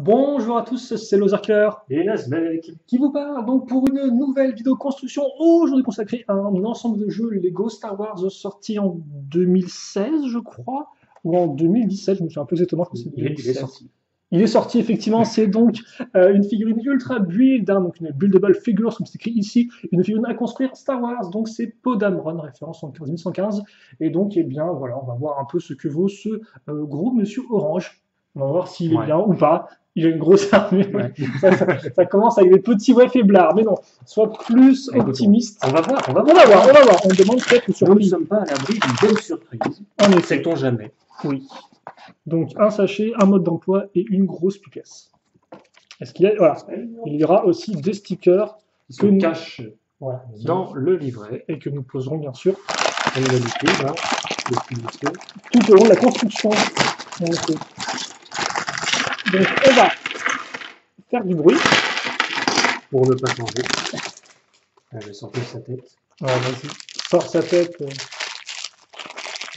Bonjour à tous, c'est Lozarker Et Nasmec. qui vous parle donc pour une nouvelle vidéo construction aujourd'hui consacrée à un ensemble de jeux Lego Star Wars sorti en 2016 je crois, ou en 2017, je me souviens un peu exactement, je crois que c'est Il est 2016. sorti. Il est sorti effectivement, c'est donc une figurine ultra build, hein, donc une buildable figure, comme c'est écrit ici, une figurine à construire Star Wars, donc c'est Poe Dameron, référence en 15115, et donc eh bien voilà, on va voir un peu ce que vaut ce gros monsieur orange, on va voir s'il est Ouais. bien ou pas, il a une grosse armure, Ouais. ça commence avec des petits vrais faiblards, mais non, sois plus Écoute, optimiste. on va voir, on va On voir. va voir, on va voir, on demande peut-être une Nous ne surprise. sommes pas à l'abri d'une belle surprise. En effet, Sait-on jamais. oui. Donc un sachet, un mode d'emploi et une grosse pièce. Est-ce qu'il y a, voilà, il y aura aussi des stickers Qui que se nous, cache voilà, dans le livret. et que nous poserons bien sûr Comme d'habitude, hein, depuis le tout au long de la construction. Donc on va faire du bruit. pour ne pas changer. Elle va sortir sa tête. Alors vas-y, sort sa tête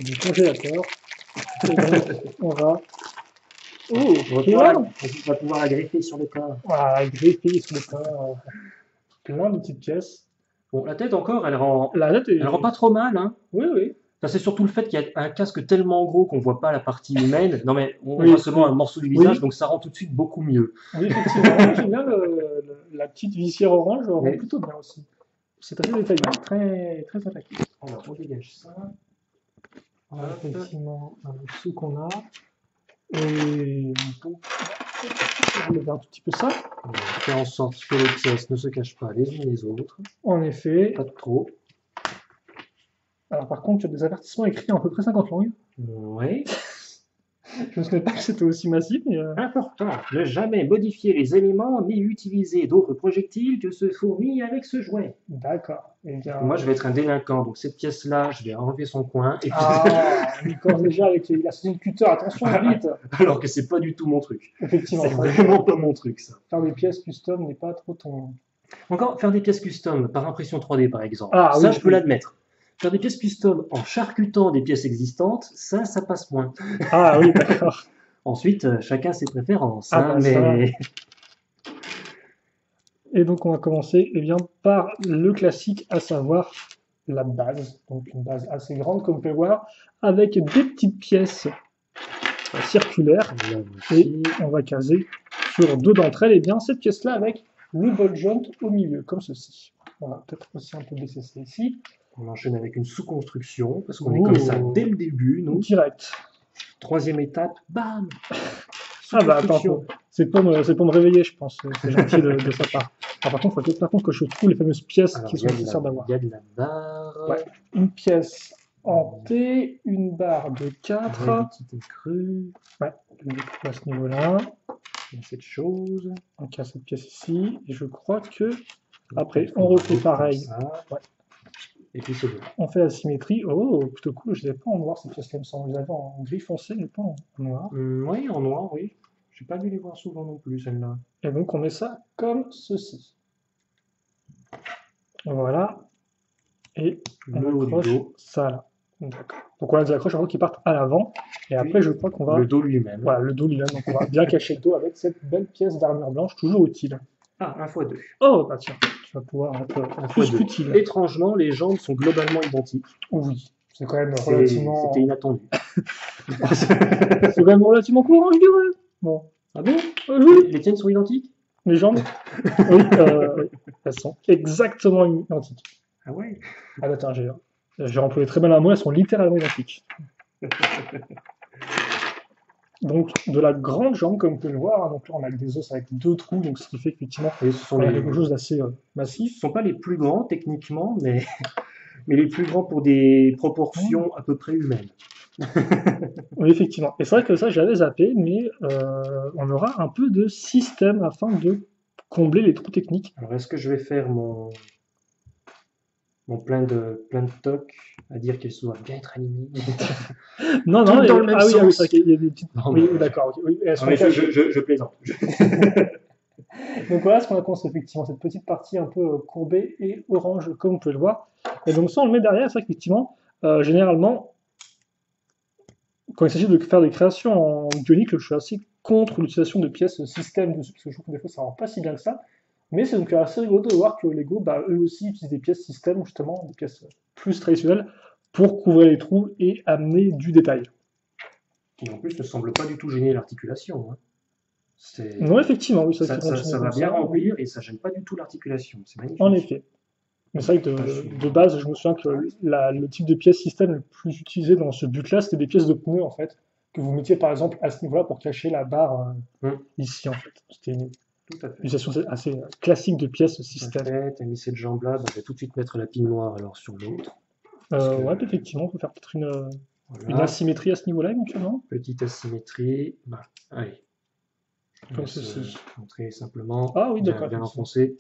du congélateur. Et donc on va. Oh, On va et là, pouvoir la greffer sur le corps. voilà, greffer sur le corps, plein de petites pièces. Bon, la tête encore, elle rend pas trop mal, hein. Oui, oui. Ça, c'est surtout le fait qu'il y a un casque tellement gros qu'on voit pas la partie humaine. Non, mais on Oui, voit seulement un morceau du visage, oui. donc ça rend tout de suite beaucoup mieux. Oui, effectivement. J'aime bien la petite visière orange, rend Mais- plutôt bien aussi. C'est assez détaillé, très, très attaqué. Alors, on dégage ça. Voilà, effectivement, un dessous qu'on a. Et donc, on va enlever un tout petit peu ça. On va faire en sorte que les pièces ne se cachent pas les unes les autres. En effet. Pas de trop. Alors, par contre, il y a des avertissements écrits en à peu près 50 langues. Oui. Je ne savais pas que c'était aussi massif, mais. Important, ne jamais modifier les éléments ni utiliser d'autres projectiles que ceux fournis avec ce jouet. D'accord. Eh bien. Moi, je vais être un délinquant, donc cette pièce-là, je vais enlever son coin. Et puis... Ah, on y commence déjà avec la session de cutter, attention, vite. Alors que c'est pas du tout mon truc. Effectivement, C'est vraiment pas mon truc, ça. faire des pièces custom n'est pas trop ton. Encore, faire des pièces custom par impression 3D, par exemple. Ah, ça, oui, je peux l'admettre. Faire des pièces custom en charcutant des pièces existantes, ça passe moins. Ah oui, d'accord. Ensuite, chacun ses préférences. Ah, hein, bah, ça. mais Et donc, on va commencer eh bien, par le classique, à savoir la base. Donc, une base assez grande, comme on peut voir, avec des petites pièces circulaires. Et on va caser sur deux d'entre elles, eh bien, cette pièce-là avec le ball joint au milieu, comme ceci. On va peut-être aussi un peu baisser ça ici. on enchaîne avec une sous-construction, parce qu'on est comme ça dès le début, nous. Direct. Troisième étape, bam. Ah bah attends, Sous-construction. c'est pour me réveiller, je pense. C'est gentil de sa part. Alors, par contre, il faut peut-être par contre que je trouve les fameuses pièces Alors, qui sont nécessaires d'avoir. il y a de la barre. Ouais. Une pièce en T, une barre de 4. Réalité crue. Ouais, à ce niveau-là. Il y a cette chose. On casse cette pièce ici. Et je crois que après, on refait pareil. Ça. Ouais. Et puis c'est bon. On fait la symétrie. Oh, plutôt cool. Je ne les ai pas en noir, cette pièce-là, il me semble. Je les avais en gris foncé, mais pas en noir. Oui, en noir, oui. J'ai pas dû les voir souvent non plus, celle-là. Et donc, on met ça comme ceci. Voilà. Et on Le haut du accroche dos. ça là. D'accord. Donc on a des accroches avant qui partent à l'avant. Et après, je crois qu'on va. Le dos lui-même. Voilà, le dos lui-même. Donc on va bien cacher le dos avec cette belle pièce d'armure blanche, toujours utile. Ah, 1x2. Oh, bah tiens, tu vas pouvoir être plus x2. qu'utile. Étrangement, les jambes sont globalement identiques. Oui, c'est quand même relativement. C'était inattendu. C'est quand même relativement courant, je dirais. Bon. Ah bon Oui, Les tiennes sont identiques? les jambes. Oui, oui, elles sont exactement identiques. Ah ouais. Ah, bah, attends, j'ai employé très mal un mot, elles sont littéralement identiques. Donc, de la grande jambe, comme vous pouvez le voir, hein, donc là, on a des os avec deux trous, donc ce qui fait qu'effectivement, Et ce sont on a les... quelque chose d'assez Ce massif. sont pas les plus grands techniquement, mais, mais les plus grands pour des proportions à peu près humaines. Oui, effectivement. Et c'est vrai que ça, j'avais zappé, mais on aura un peu de système afin de combler les trous techniques. Alors, est-ce que je vais faire mon plein de tocs à dire qu'elles doivent bien être alignées? Non, Tout non, dans le même ah oui, ah oui, sens. c'est vrai qu'il y a des petites. Non, Oui, mais- d'accord. Ok, oui, elles sont Non, mais cachées. je plaisante. Donc voilà ce qu'on a construit, effectivement, cette petite partie un peu courbée et orange, comme vous pouvez le voir. Et donc ça, on le met derrière, c'est vrai qu'effectivement, généralement, quand il s'agit de faire des créations en bionique, je suis assez contre l'utilisation de pièces système dessus, parce que je trouve que des fois ça rend pas si bien que ça. Mais c'est donc assez rigolo de voir que Lego, bah, eux aussi utilisent des pièces système, justement, des pièces plus traditionnelles, pour couvrir les trous et amener du détail. Qui en plus ne semble pas du tout gêner l'articulation, hein. Non, effectivement, oui, ça Ça, qui ça, fonctionne ça va comme bien ça. remplir et ça gêne pas du tout l'articulation. C'est magnifique. En effet. Mais c'est vrai que de base, je me souviens que le type de pièce système le plus utilisé dans ce but-là, c'était des pièces de pneus, en fait, que vous mettiez par exemple à ce niveau-là pour cacher la barre ici, en fait. C'était une Tout à fait. utilisation assez classique de pièces système. Tu as mis cette jambe-là, bah, je vais tout de suite mettre la pile noire alors sur l'autre. Ouais, effectivement, on peut faire peut-être une Voilà. asymétrie à ce niveau-là, éventuellement. Petite asymétrie. Bah, allez. Comme ceci. Montrer simplement. Ah oui, bien, d'accord. bien enfoncé.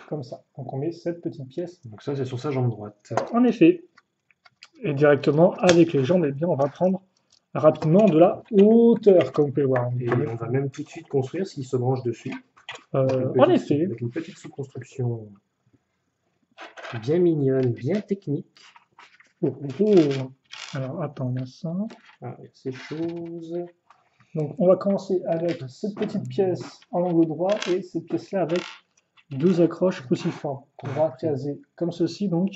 Comme ça. Donc on met cette petite pièce. Donc ça, c'est sur sa jambe droite. En effet. Et directement, avec les jambes, eh bien, on va prendre rapidement de la hauteur, comme vous pouvez voir. Et on va même tout de suite construire s'il se branche dessus. En effet. Avec une petite sous-construction bien mignonne, bien technique. Oh, oh, oh. Alors, attends, on a ça. Ah, il y a ces choses. Donc, on va commencer avec cette petite pièce en angle droit et cette pièce-là avec deux accroches cruciformes qu'on va caser comme ceci. Donc,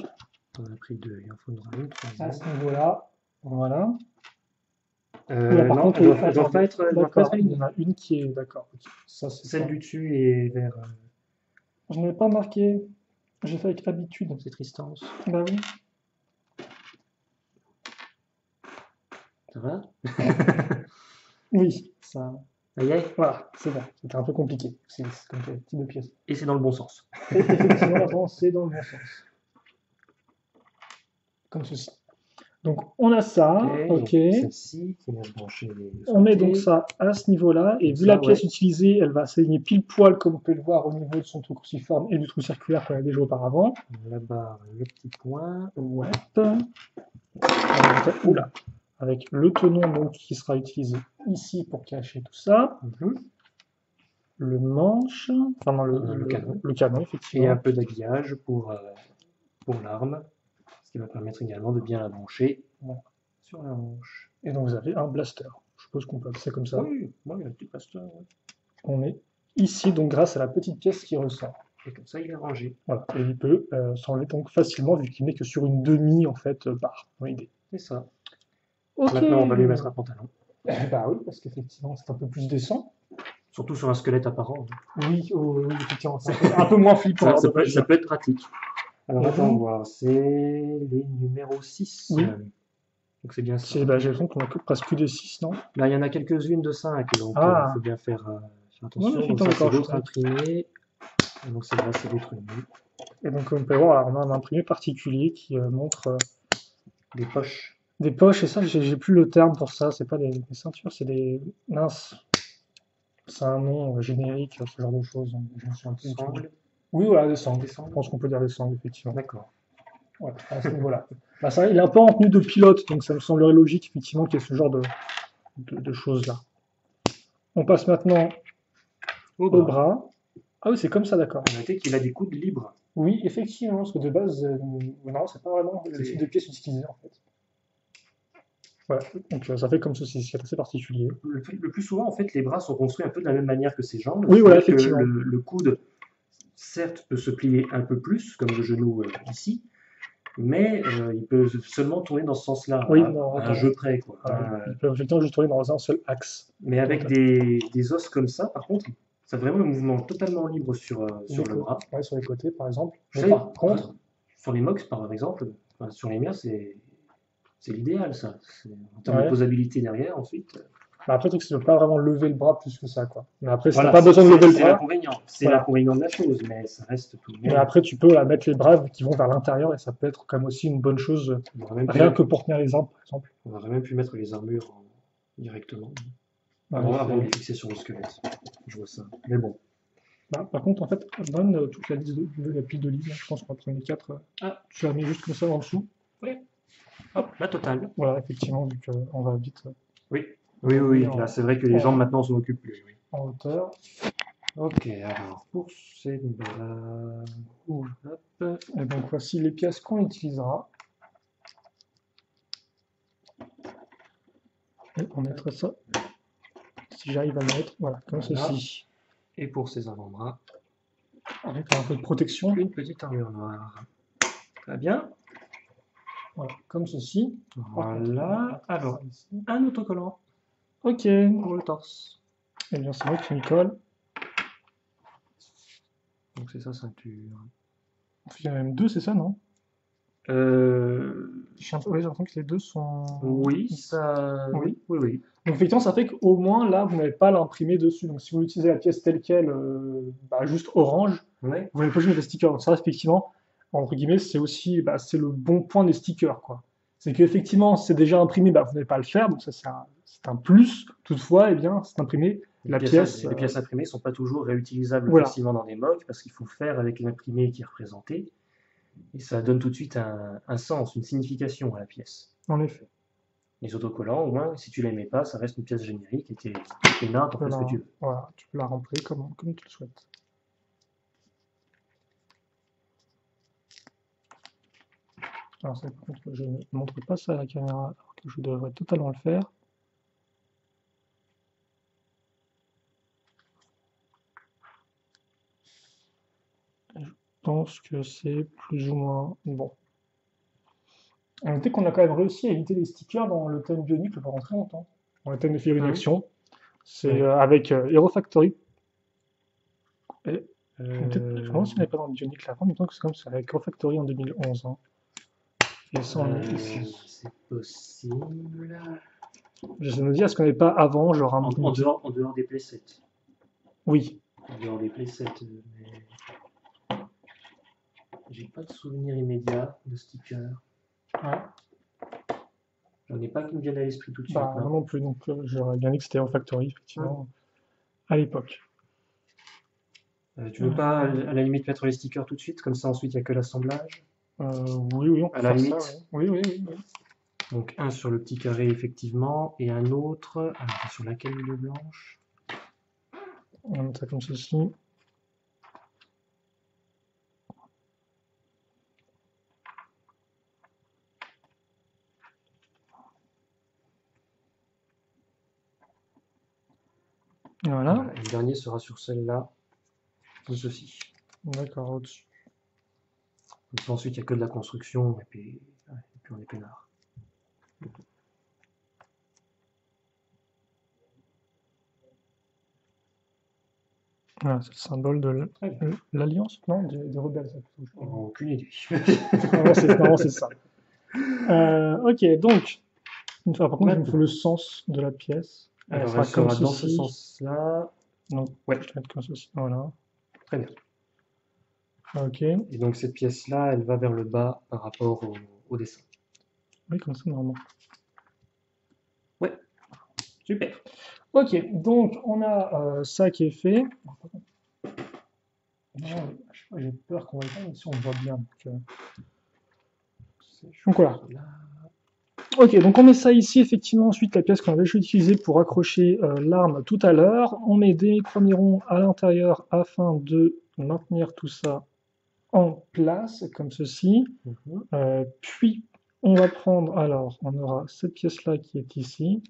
on a pris deux, il en faudra une troisième. À ce niveau-là, voilà. Par contre, elle ne doit pas être il y en a une qui est d'accord. Ça, celle du dessus est vers. Je n'avais pas marqué. J'ai fait avec habitude. C'est Tristance. Bah oui. Ça va? Oui, ça. Ça y est? Voilà, c'est bon. C'était un peu compliqué. C'est comme type de pièce. Et c'est dans le bon sens. Et effectivement, maintenant, c'est dans le bon sens. Comme ceci. Donc, on a ça. Ok. Celle-ci qui vient brancher les. On met donc ça à ce niveau-là. Et vu la pièce utilisée, elle va s'aligner pile poil, comme on peut le voir, au niveau de son trou cruciforme et du trou circulaire qu'on a déjà auparavant. La barre, le petit point. Ouais. Oula. Avec le tenon donc, qui sera utilisé ici pour cacher tout ça. Le manche, enfin le canon, effectivement. Et un peu d'habillage pour l'arme, ce qui va permettre également de bien la brancher sur la hanche. Et donc vous avez un blaster. Je suppose qu'on peut appeler ça comme ça. Oui, moi il y a un petit blaster. Ouais. On est ici donc grâce à la petite pièce qui ressort. Et comme ça il est rangé. Voilà. Et il peut s'enlever donc facilement vu qu'il n'est que sur une demi en fait barre. C'est ça. Okay. Maintenant on va lui mettre un pantalon. Bah oui, parce qu'effectivement c'est un peu plus décent. Surtout sur un squelette apparent. Oui, effectivement, c'est un peu moins flippant. Ça peut être pratique. Alors attends voir, c'est le numéro 6. Oui. Donc c'est bien ça. J'ai l'impression qu'on a presque plus de 6, non? Là il y en a quelques-unes de 5, donc il faut bien faire attention. Oui, donc ça c'est d'autres imprimés. Et donc c'est là, c'est d'autres imprimés. Et donc on peut voir, on a un imprimé particulier qui montre des poches. Des poches, et ça, j'ai plus le terme pour ça, c'est pas des ceintures, c'est des... Mince. C'est un nom générique, ce genre de choses. Je me souviens plus. Sangles. Oui, voilà, des sangles. Je pense qu'on peut dire des sangles, effectivement. D'accord. Ouais, à ce niveau-là. Bah, ça, il est un peu en tenue de pilote, donc ça me semblerait logique, effectivement, qu'il y ait ce genre de choses-là. On passe maintenant au bras. Ah oui, c'est comme ça, d'accord. Notez qu'il a des coudes libres. Oui, effectivement, parce que de base, non, c'est pas vraiment le type de pièce utilisée, en fait. Voilà, donc ça fait comme ceci, c'est assez particulier. Le plus souvent, en fait, les bras sont construits un peu de la même manière que ses jambes. Oui, voilà, effectivement. Le coude, certes, peut se plier un peu plus, comme le genou ici, mais il peut seulement tourner dans ce sens-là, oui, à un jeu près. Quoi. Il peut effectivement juste tourner dans un seul axe. Mais avec des os comme ça, par contre, ça a vraiment un mouvement totalement libre sur le bras. Ouais, sur les côtés, par exemple. Mais par contre, sur les Mox, par exemple, sur les miens, c'est l'idéal, ça. En termes de posabilité derrière, ensuite. Bah après, le truc, c'est de ne pas vraiment lever le bras plus que ça, quoi. Mais après, si voilà, tu n'as pas besoin de lever le bras. C'est l'inconvénient de la chose, mais ça reste tout de même. Mais après, tu peux mettre les bras qui vont vers l'intérieur et ça peut être comme aussi une bonne chose, rien que pour tenir les armes, par exemple. On aurait même pu mettre les armures directement. Avant de les fixer sur le squelette. Je vois ça. Mais bon. Bah, par contre, en fait, donne toute la liste de la pile de livres. Je pense qu'on va prendre les 4. Tu la mets juste comme ça en dessous. Oui. Hop, la totale. Voilà, effectivement, vu qu'on va vite. Oui. Là, c'est vrai que les jambes maintenant s'en occupent plus. Oui. En hauteur. Ok, alors pour ces là. Hop. Et donc voici les pièces qu'on utilisera. Et on mettra ça, si j'arrive à le mettre, voilà, comme Voilà. ceci. Et pour ces avant-bras, Avec un peu de protection, une petite armure noire. Très bien. voilà, comme ceci. Voilà. Alors, un autocollant Ok, pour le torse. et bien c'est moi qui m'y colle. Donc c'est sa ceinture. Il y en a même deux, c'est ça, non? Euh, Oui, j'ai l'impression que les deux sont... oui, ça. Oui. Oui. Donc effectivement, ça fait qu'au moins là, vous n'avez pas l'imprimé dessus. Donc si vous utilisez la pièce telle quelle, juste orange, Ouais. vous n'avez pas besoin de mettre des stickers. Donc ça, effectivement, entre guillemets, c'est aussi c'est le bon point des stickers, quoi. C'est qu'effectivement, c'est déjà imprimé, vous n'allez pas à le faire, donc ça c'est un plus. Toutefois, eh bien, c'est imprimé la pièce. Les pièces imprimées ne sont pas toujours réutilisables Voilà, facilement dans des mocks parce qu'il faut faire avec l'imprimé qui est représenté. Et ça donne tout de suite un sens, une signification à la pièce. en effet. Les autocollants, au moins, si tu les mets pas, ça reste une pièce générique et t'es peinard, t'en fais ce que tu veux. Voilà, tu peux la remplir comme tu le souhaites. Alors ça, par contre, je ne montre pas ça à la caméra, alors que je devrais totalement le faire. Je pense que c'est plus ou moins bon. À noter qu'on a quand même réussi à éviter les stickers dans le thème Bionicle pendant très longtemps. Dans le thème de figurines action. C'est Ouais. avec Hero Factory. Et, je me Euh, demande si on n'est pas dans le Bionicle avant, mais il me semble que c'est comme ça, avec Hero Factory en 2011. Hein. Et ça, on est ici. c'est possible. Je me dis, est-ce qu'on n'est pas avant, genre un En bout de... dehors des playsets. Oui. En dehors des playsets, mais j'ai pas de souvenir immédiat de stickers. Ouais. J'en ai pas qui me viennent à l'esprit tout de suite. Bah, Non. non plus, donc j'aurais bien dit que c'était Hero Factory, effectivement, à l'époque. Tu veux pas, à la limite, mettre les stickers tout de suite, comme ça ensuite il n'y a que l'assemblage. Oui, on peut À la faire limite. ça. Oui. Donc un sur le petit carré effectivement, et un autre sur laquelle ligne blanche. On va mettre ça comme ceci. Voilà. Et le dernier sera sur celle-là, comme ceci. D'accord, au-dessus. Donc ensuite il n'y a que de la construction, et puis on est peinard. Voilà, c'est le symbole de l'Alliance, non, des rebelles, ça plutôt. Aucune idée. Normalement, c'est ça. Ok, donc, par contre, il me faut le sens de la pièce. Alors elle sera dans ce sens-là. Donc, Ouais. je vais mettre comme ceci. Voilà. Très bien. Ok. Et donc cette pièce-là, elle va vers le bas par rapport au dessin. Oui, comme ça, normalement. Ouais. Super. Ok, donc on a ça qui est fait. Non, j'ai peur qu'on voit pas, mais si on voit bien. Donc voilà. Ok, donc on met ça ici, effectivement, ensuite la pièce qu'on avait utilisée pour accrocher l'arme tout à l'heure. On met des micro-mirons à l'intérieur afin de maintenir tout ça en place, comme ceci. Puis on va prendre, alors on aura cette pièce-là qui est ici.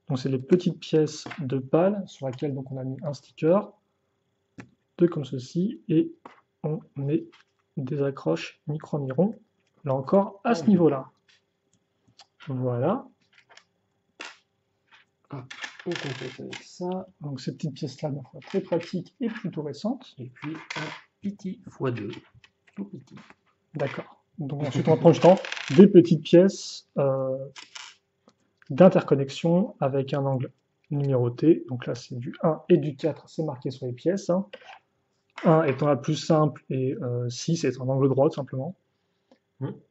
Donc c'est les petites pièces de pale sur laquelle donc, on a mis un sticker. Deux comme ceci, et on met des accroches micro-mirons, là encore, à ce niveau-là. Voilà. On complète avec ça. Donc ces petites pièces-là, très pratiques et plutôt récentes. Et puis un petit x2. Tout petit. D'accord. Donc ensuite, on va prendre justement des petites pièces d'interconnexion avec un angle numéroté. Donc là, c'est du 1 et du 4, c'est marqué sur les pièces. 1 étant la plus simple et 6 étant un angle droit, tout simplement.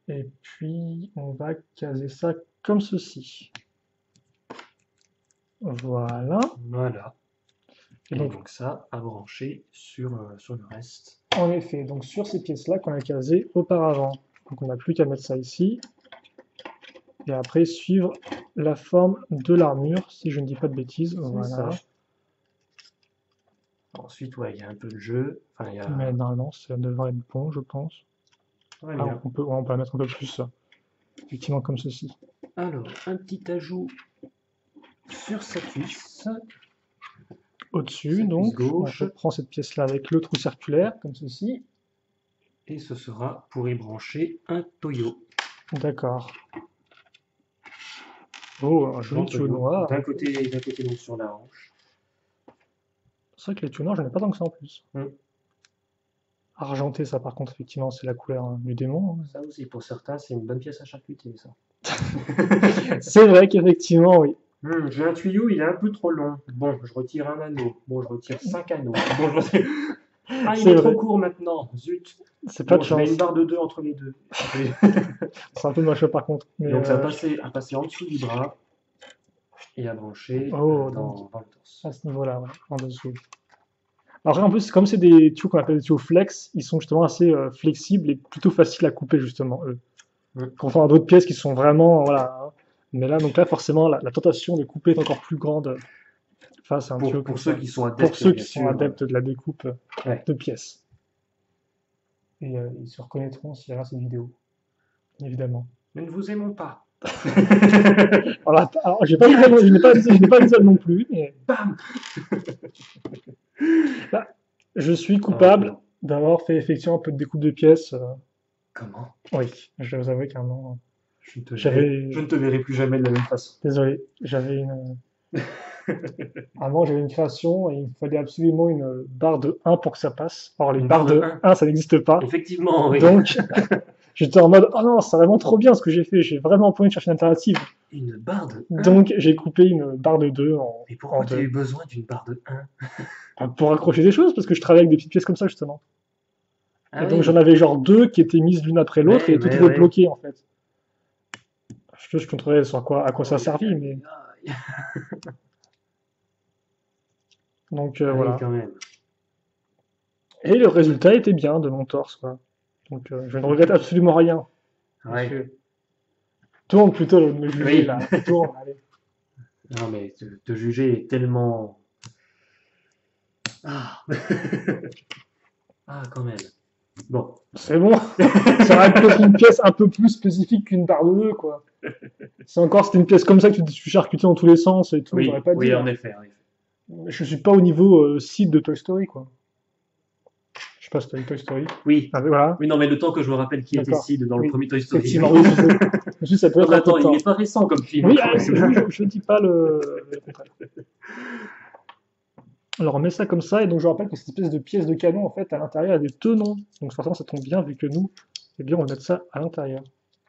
Et puis, on va caser ça comme ceci. Voilà. Voilà. Et donc ça à brancher sur le reste. En effet, donc sur ces pièces-là qu'on a casées auparavant. Donc on n'a plus qu'à mettre ça ici. Et après suivre la forme de l'armure, si je ne dis pas de bêtises. Voilà. Ça. Ensuite, ouais, il y a un peu de jeu. Enfin, il y a... Mais normalement, ça devrait être bon, je pense. On peut la mettre un peu plus, effectivement, comme ceci. Alors, un petit ajout sur sa cuisse, Au-dessus, sa donc, cuisse gauche, on prend cette pièce-là avec le trou circulaire, comme ceci. et ce sera pour y brancher un toyo. D'accord. Oh, un joli tuyau noir. D'un côté donc sur la hanche. C'est vrai que les tuyaux noirs, je n'en ai pas tant que ça en plus. Mm. Argenté, ça par contre, effectivement, c'est la couleur du démon. Ça aussi, pour certains, c'est une bonne pièce à charcuter, ça. C'est vrai qu'effectivement, oui. J'ai un tuyau, il est un peu trop long. Bon, je retire un anneau. Bon, je retire 5 anneaux. Bon, je retire... Ah, il C'est est vrai. trop court maintenant. Zut. C'est pas Bon, de je mets chance. une barre de 2 entre les deux. C'est un peu moche par contre. Mais, Donc, ça a passé en dessous du bras et à brancher Oh, dans le torse. à ce niveau-là, ouais, en dessous. Alors en plus, comme c'est des tuyaux qu'on appelle des tuyaux flex, ils sont justement assez flexibles et plutôt faciles à couper justement, eux. Mm. Contrairement à d'autres pièces qui sont vraiment, voilà. Hein. Mais là, donc là, forcément, la tentation de couper est encore plus grande face à un tuyau comme Pour ceux ça. qui sont adeptes, Pour ceux qui bien sont sûr. adeptes de la découpe Ouais. de pièces. Et ils se reconnaîtront s'ils regardent cette vidéo, évidemment. Nous ne vous aimons pas. Alors, je n'ai pas dit ça non plus, mais Bam. là, je suis coupable Oh. d'avoir fait effectivement un peu de découpe de pièces. Comment? Oui, je vous avoue qu'à un moment, Je ne te j'avais... verrai plus jamais de la même façon. Désolé, j'avais une... À un moment, j'avais une création et il me fallait absolument une barre de 1 pour que ça passe. Or, les Une barres barre de de 1, ça n'existe pas. Effectivement, oui. Donc, j'étais en mode, oh non, c'est vraiment trop bien ce que j'ai fait. J'ai vraiment pas envie de chercher une alternative. Une barre de 1. Donc, j'ai coupé une barre de 2 Mais en pourquoi tu as deux. eu besoin d'une barre de 1? Pour accrocher des choses, parce que je travaille avec des petites pièces comme ça, justement. Ah Et donc, oui. j'en avais genre 2 qui étaient mises l'une après l'autre et tout était bloqué, en fait. Je contrôlais sur à quoi ça servit, mais... Donc, Ah oui, voilà. quand même. Et le résultat était bien de mon torse, quoi. Donc, je ne regrette absolument rien. Ouais. Monsieur. Tourne plutôt de me juger, Oui. là. Tourne, allez. Non, mais te juger est tellement... Ah. Ah, quand même. Bon. C'est bon. Ça aurait peut-être une pièce un peu plus spécifique qu'une barre de 2, quoi. Si encore c'était une pièce comme ça que tu charcutais dans tous les sens et tout, Oui, j'aurais pas dit. oui, Hein. en effet. Mais je suis pas au niveau Sid de Toy Story, quoi. Je sais pas si t'as vu Toy Story. Oui. Ah, voilà. Oui, non, mais le temps que je me rappelle qui était D'accord. Sid dans le Oui. premier Toy Story. Effectivement, oui, je sais, ça peut Non, être mais un peu attends, de temps. il est pas récent comme film. Oui, je dis pas le contraire. Alors on met ça comme ça, et donc je rappelle que cette espèce de pièce de canon, en fait, à l'intérieur, il y a des tenons. Donc forcément, ça tombe bien, vu que nous, eh bien, on va mettre ça à l'intérieur.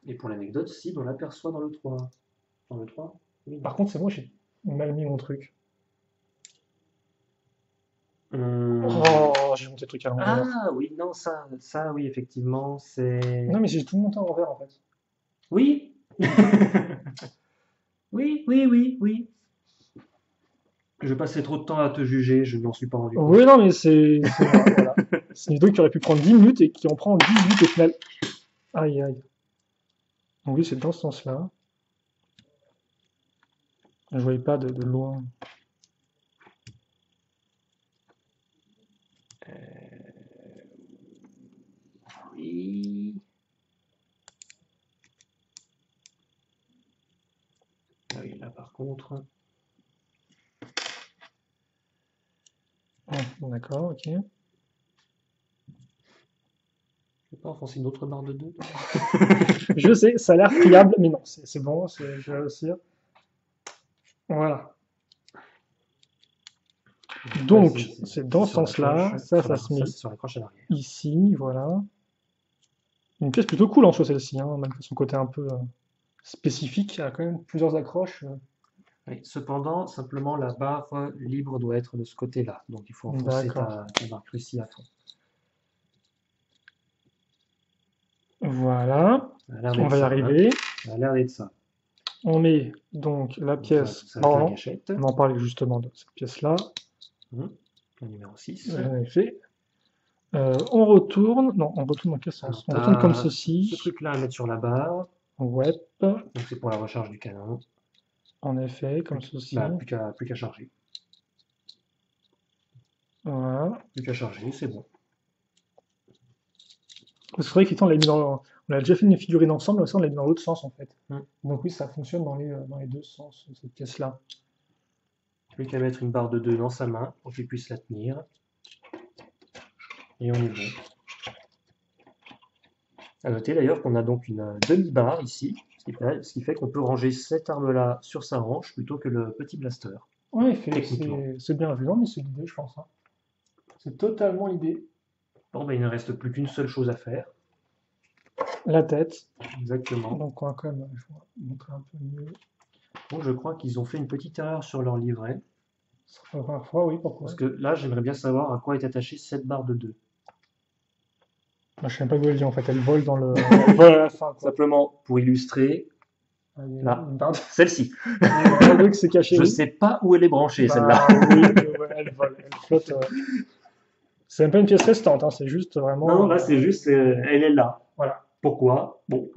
Et pour l'anecdote, Sid, on l'aperçoit dans le 3. Dans le 3? Oui. Par contre, c'est moi, j'ai mal mis mon truc. Oh, j'ai monté le truc à l'envers. Ah oui, non, ça oui, effectivement, c'est... Non, mais j'ai tout monté à l'envers, en fait. Oui. Oui. Je passais trop de temps à te juger, je ne m'en suis pas rendu compte. Oui, non, mais voilà. C'est une vidéo qui aurait pu prendre 10 minutes et qui en prend 18 au final. Aïe, aïe. Donc oui, c'est dans ce sens-là. Je voyais pas de loin. Oui. Ah oui, là par contre... Ah, d'accord, ok. Je vais pas enfoncer une autre barre de 2. Je sais, ça a l'air friable, mais non, c'est bon, je vais réussir. Voilà. Donc, c'est dans ce sens-là, ça se met ici, voilà. Une pièce plutôt cool en soi, celle-ci, hein, même son côté un peu spécifique, elle a quand même plusieurs accroches. Oui, cependant, simplement, la barre libre doit être de ce côté-là. Donc, il faut enfoncer ta barre précise à fond. Voilà, on va y arriver. Ça a l'air d'être ça. On met donc la pièce, on en parlait justement de cette pièce-là. La numéro 6. En effet. On retourne, non, on retourne dans quel sens? On retourne comme ceci. Ce truc-là à mettre sur la barre. Ouais. Donc c'est pour la recharge du canon. En effet, comme ceci. Bah, plus qu'à charger. Voilà. Plus qu'à charger, c'est bon. C'est vrai qu'on on a déjà fait une figurine ensemble, mais ça on l'a mis dans l'autre sens en fait. Donc oui, ça fonctionne dans les deux sens, cette pièce-là. Plus qu'à mettre une barre de 2 dans sa main pour qu'il puisse la tenir. Et on est bon. À noter d'ailleurs qu'on a donc une demi-barre ici, ce qui fait qu'on peut ranger cette arme-là sur sa hanche plutôt que le petit blaster. Ouais, Techniquement. c'est bien vu, non, mais c'est l'idée, je pense. Hein. C'est totalement l'idée. Bon, ben, il ne reste plus qu'une seule chose à faire. La tête. Exactement. Donc, on va quand même, je vais montrer un peu mieux. Bon, je crois qu'ils ont fait une petite erreur sur leur livret. C'est la première fois, oui, pourquoi? Parce que là, j'aimerais bien savoir à quoi est attachée cette barre de 2. Moi, je sais même pas où elle vient en fait, elle vole dans le. Elle vole à la fin, quoi. Simplement pour illustrer, Ah, il y a là. une barre de- celle-ci. il y a un barre de qui s'est caché. Je oui. sais pas où elle est branchée, Bah, celle-là. oui, ouais, elle vole, elle flotte. C'est même pas une pièce restante, hein, c'est juste vraiment. Non, là, c'est juste, elle est là. Voilà. Pourquoi? Bon.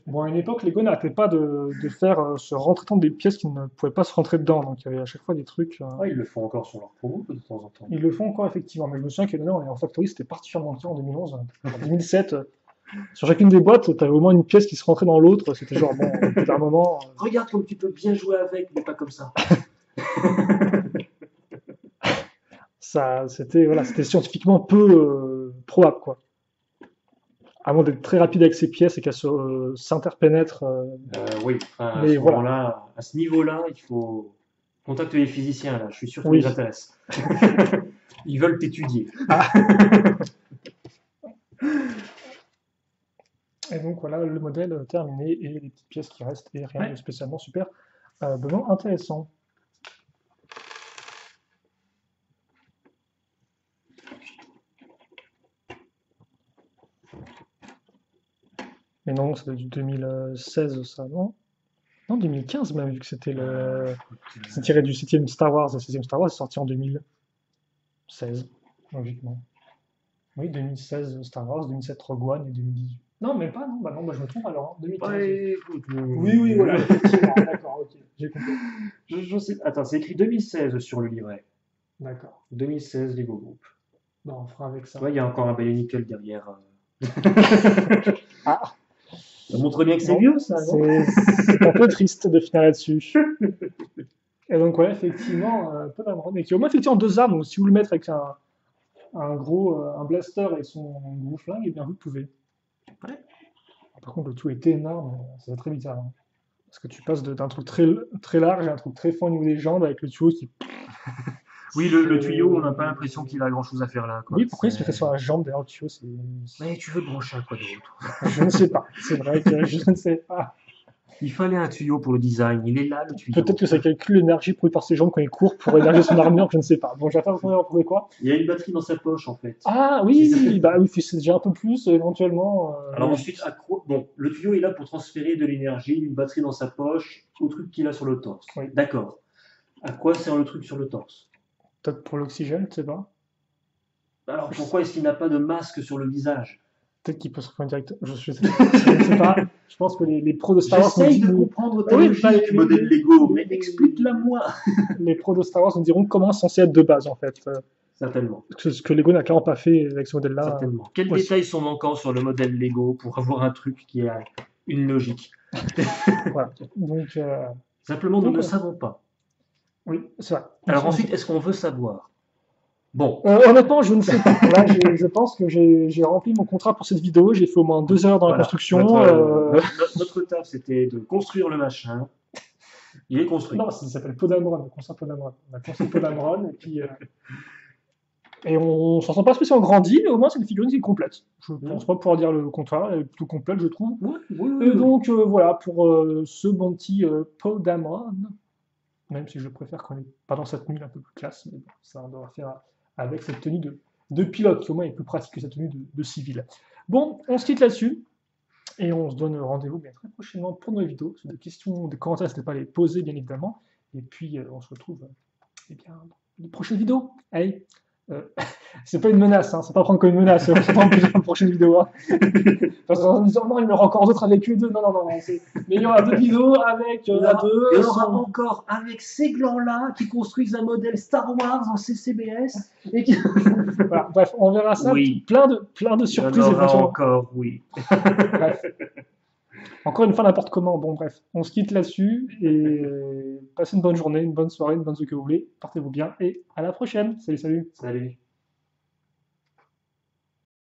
Bon, à une époque, Lego n'arrêtait pas de faire se rentrer dans des pièces qui ne pouvaient pas se rentrer dedans, donc il y avait à chaque fois des trucs. Ouais, ils le font encore sur leur promo de temps en temps. Ils le font encore effectivement, mais je me souviens que là, on est en Factory, c'était particulièrement le cas en 2011. En 2007, sur chacune des boîtes, tu avais au moins une pièce qui se rentrait dans l'autre. C'était genre, bon, au bout d'un moment. Regarde comme tu peux bien jouer avec, mais pas comme ça. C'était voilà, c'était scientifiquement peu probable, quoi. À moins d'être très rapide avec ses pièces et qu'elles s'interpénètrent. Oui, enfin, Mais à ce voilà. moment-là, à ce niveau-là, il faut contacter les physiciens, là. Je suis sûr que ça Oui. les intéresse. Ils veulent t'étudier. Et donc voilà le modèle terminé et les petites pièces qui restent et rien Ouais. de spécialement super vraiment intéressant. Mais non, c'est du 2016 ça, non? Non, 2015 même, vu que c'était c'est tiré du 7e Star Wars, le 16e Star Wars est sorti en 2016, logiquement. Oui, 2016 Star Wars, 2007 Rogue One et 2018. Non, même pas, non, bah non, bah je me trompe alors, hein, 2015. Ouais, écoute, Oui, voilà, effectivement, d'accord, ok, j'ai compris. je sais. Attends, c'est écrit 2016 sur le livret. D'accord. 2016 Lego Group. Bon, on fera avec ça. Tu vois, il y a encore un Bionicle derrière. Ah, Ça montre bien que c'est bon, vieux, ça, non? c'est un peu triste de finir là-dessus. Et donc, ouais, effectivement, peu d'Amron. Et qui a au moins effectivement deux armes, donc si vous le mettez avec un gros un blaster et son gros flingue, eh bien vous pouvez. Ouais. Par contre, le tout est énorme, ça va très bizarre. Hein. Parce que tu passes d'un truc très, très large à un truc très fin au niveau des jambes avec le tuyau qui. Oui, le tuyau, on n'a pas l'impression qu'il a grand-chose à faire là, quoi. Oui, pourquoi il se mettrait sur la jambe derrière le tuyau Mais tu veux brancher à quoi d'autre? Je ne sais pas. C'est vrai que je ne sais pas. Il fallait un tuyau pour le design. Il est là, le tuyau. Peut-être que ça calcule l'énergie produite par ses jambes quand il court pour énerger son armure, je ne sais pas. Bon, j'attends de trouver quoi. Il y a une batterie dans sa poche, en fait. Ah oui, bah oui, c'est déjà un peu plus éventuellement. Alors oui. ensuite, bon, le tuyau est là pour transférer de l'énergie d'une batterie dans sa poche au truc qu'il a sur le torse. Oui. D'accord. À quoi sert le truc sur le torse? Peut-être pour l'oxygène, je sais pas. Alors pourquoi est-ce qu'il n'a pas de masque sur le visage? Peut-être qu'il peut se reprendre direct. Je sais pas. Je pense que les pros de Star Wars J'essaye de nous comprendre ta Oui, logique, bah, modèle Lego, mais les- explique-la moi. les pros de Star Wars nous diront comment c'est censé être de base en fait. Certainement. Ce que Lego n'a clairement pas fait avec ce modèle-là. Certainement. Quels ouais. détails sont manquants sur le modèle Lego pour avoir un truc qui a une logique? Voilà. Donc Simplement, nous Donc, ne savons pas. oui, c'est vrai. Alors ensuite, est-ce qu'on veut savoir? Bon, Honnêtement, je ne sais pas. Là, je pense que j'ai rempli mon contrat pour cette vidéo. J'ai fait au moins 2 heures dans la voilà. construction. Notre taf, c'était de construire le machin. Il est construit. Non, ça s'appelle Podamron, on construit Podamron. On a construit Podamron et puis et on s'en sent pas spécialement grandi, mais au moins c'est une figurine qui est complète. Je pense pas pouvoir dire le contraire, elle est plutôt complète, je trouve. Oui. Et donc voilà pour ce bon petit Podamron. Même si je préfère qu'on est pas dans cette tenue un peu plus classe, mais bon, ça on devra faire avec cette tenue de pilote qui au moins est plus pratique que cette tenue de civil. Bon, on se quitte là-dessus. Et on se donne rendez-vous bien très prochainement pour nos vidéos. Si vous avez des questions, des commentaires, n'hésitez pas à les poser, bien évidemment. Et puis, on se retrouve eh bien, dans les prochaines vidéos. Allez, c'est pas une menace, hein, c'est pas prendre comme une menace. On se retrouve dans la prochaine vidéo. Hein. Parce qu'en disant, non, il y en aura encore d'autres avec eux deux. Non. Mais il y aura 2 vidéos avec Il y deux. en aura encore avec ces glands-là qui construisent un modèle Star Wars en CCBS. Et qui... Voilà, bref, on verra ça. Oui. Plein de Il y en surprises aura éventuellement. encore, oui. Bref. Encore une fois, n'importe comment. Bon, bref, on se quitte là-dessus et passez une bonne journée, une bonne soirée, une bonne ce que vous voulez. Portez-vous bien et à la prochaine. Salut, salut. Salut.